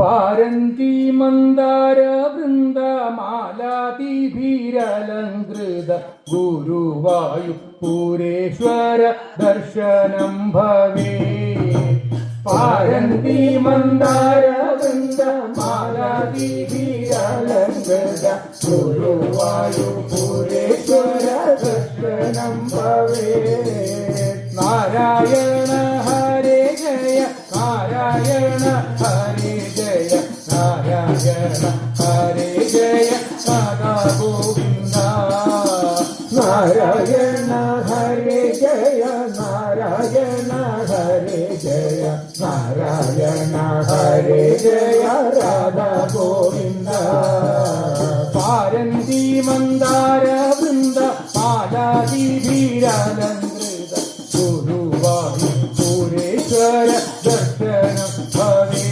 പാരന്തി മന്ദാര വൃന്ദമാലാതിഭിരലങ്കൃത ഗുരുവായൂരേശ്വര ദർശനം ഭവേ. പാരന്തി മന്ദാര വൃന്ദമാലാതിഭിരലങ്കൃത ഗുരുവായൂരേശ്വര ദർശനം ഭവേ. നാരായണ ഹരേ ജയ നാരായണ ഹരേ ജയ നാരായണ ഹരേ ജയ സദാ ഗോവിന്ദ. നാരായണ ഹരേ ജയ നാരായണ ഹരേ ജയ നാരായണ ഹരേ ജയ രാധാ ഗോവിന്ദ. പാരന്തി മന്ദാര വൃന്ദ മാലാതിഭിരലങ്കൃത ഗുരുവായൂരേശ്വര ദർശനം ഭവേ.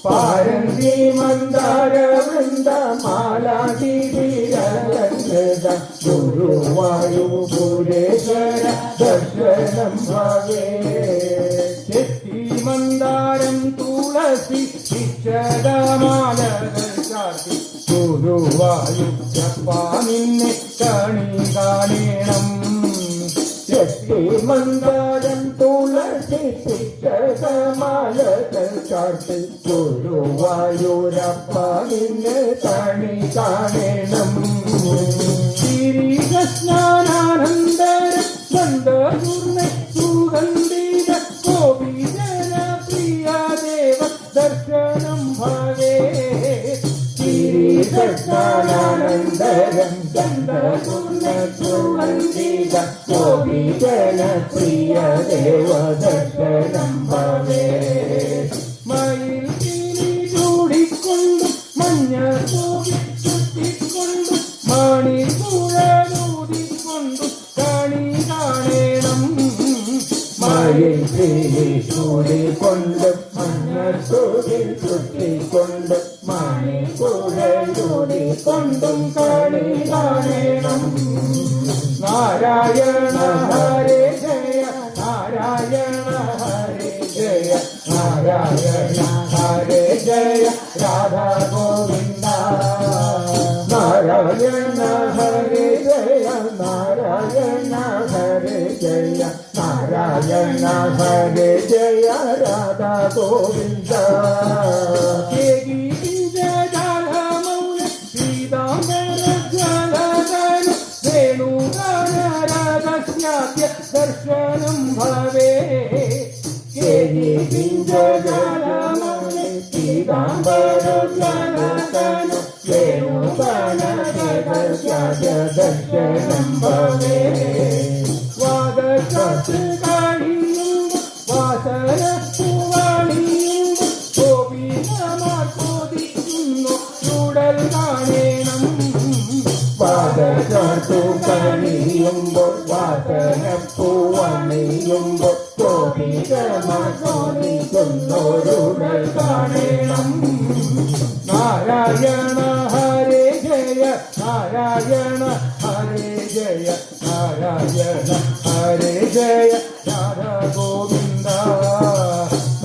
പാരന്തി മന്ദാര വൃന്ദ മാലാതിഭിരലങ്കൃത ഗുരുവായൂരേശ്വര ദർശനം ഭവേ. ചെത്തി മന്ദാരം തുളസി വിശദമാലകൾ ചാർത്തി ഗുരുവായൂരപ്പ നിന്നെ കണി കാണണം. ചെത്തി മന്ദാരം തുളസി വിശദമാലകൾ ചാർത്തി ഗുരുവായൂരപ്പ നിന്നെ കണി കാണണം. ശ്രീകൃഷ്ണാനന്ദരം ബന്ധപൂർണ്ണ സുഗന്ധിത ഗോപീജന പ്രിയ ദേവ ദർശനം ഭവേ. ശ്രീകൃഷ്ണാനന്ദരം ബന്ധപൂർണ്ണ സുഗന്ധിത ഗോപീജന പ്രിയ ദേവ ദർശനം ഭവേ. മയിൽ തിരി ചൂടിക്കൊണ്ടും മഞ്ഞ കോപി ചുറ്റിക്കൊണ്ടും മണിപ്പുഴൂതിക്കൊണ്ടും കണി കാണണം. മയിൽ തിരി ചൂടിക്കൊണ്ടും മഞ്ഞത്തോതിൽ ചുറ്റിക്കൊണ്ടും മണിപ്പുഴയൂതിക്കൊണ്ടും കണി കാണണം. നാരായണ ഹരേ ജയ നാരായണ ഹരേ ജയ നാരായണ ഹരേ ജയ രാധാ ഗോവിന്ദ. നാരായണ ഹരേ ജയ നാരായണ ഹരേ ജയ നാരായണ ഹരേ ജയ രാധാ ഗോവിന്ദ. ദർശനം ഭവേ. കേജി പിഞ്ചജാലമൗലി പീതാംബര ജനതന വേണുഗണരഹസ്യാദ്യ ദർശനം ഭവേ. വാദശാസ്ത്രകാരിയുണ്ട് വാസന പൂവാണിയുണ്ട് ഗോപീനമാർ കോതിക്കുന്നു ചൂടൽ കാണണം. വാദശാസ്ത്രകാരിയുമ്പോൾ വാസന പൂവണിയുമ്പോൾ ഗോപീനമാർ കോതിക്കുന്നോരുടൽ കാണണം. നാരായണ ഹരേ ജയ നാരായണ ഹരേ ജയ നാരായണ ഹരേ ജയ രാധാ ഗോവിന്ദ.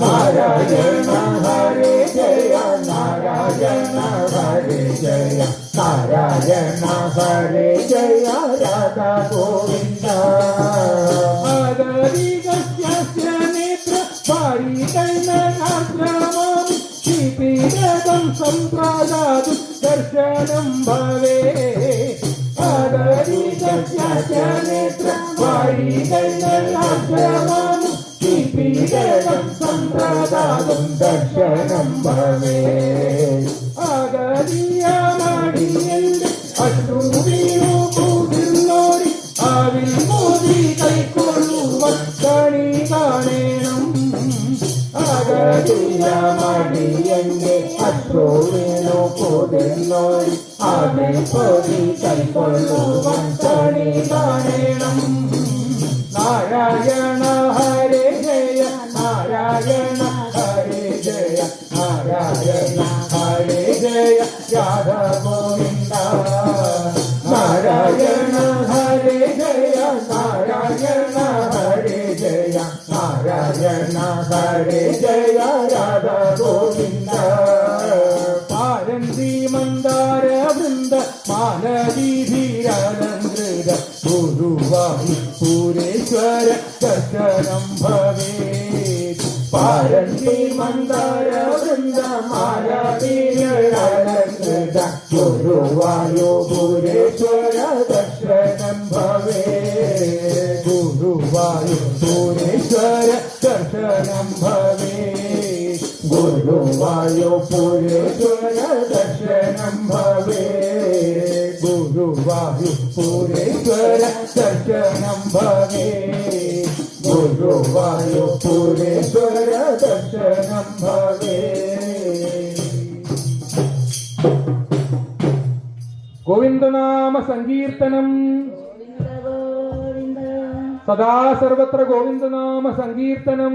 നാരായണ ഹരേ ജയ നാരായണ ഹരേ ജയ നാരായണ ഹരേ ജയ രാധാ ഗോവിന്ദ. നേത്രമാശ്രമം ശ്രീപീഠം സംപ്രാദാതു ദർശനം ഭവേ. നേത്രമാശ്രമം ശ്രീപീഠം സംപ്രാദാതും ദർശനം ഭവേ. ആഗതിയമടിയന്റെ അശ്രുവീണു കൂതിർന്നോരി ആവിൽ മോദി കൈക്കൊള്ളുവാൻ കണി കാണണം. ആഗതിയമടിയന്റെ അശ്രുവീണു കൂതിർന്നോരി ആവിൽ മോദി കൈക്കൊള്ളുവാൻ കണി കാണണം. നാരായണ ഹരേ ജയ നാരായണ ഹരേ ജയ നാരായണ ഹരേ ജയ രാധാ ഗോവിന്ദ. നാരായണ ഹരേ ജയ നാരായണ ഹരേ ജയ നാരായണ ഹരേ ജയ രാധാ ഗോവിന്ദ. ഗുരുവായൂരേശ്വര ദർശനം ഭവേത് പാരന്തി മന്ദാര വൃന്ദമാലീലകൃത ഗുരുവായൂരേശ്വര ദർശനം ഭവേത് ഗുരുവായൂരേശ്വര ദർശനം ഭവേത് ഗുരുവായൂരേശ്വര ദർശനം ഭവേത് ഗുരുവായൂരേശ്വര ദർശനം ഭവേത് ഗുരുവായൂരേശ്വര ദർശനം ഭവേത്. ഗോവിന്ദനാമ സങ്കീർത്തനം സദാ സർവത്ര ഗോവിന്ദനാമ സങ്കീർത്തനം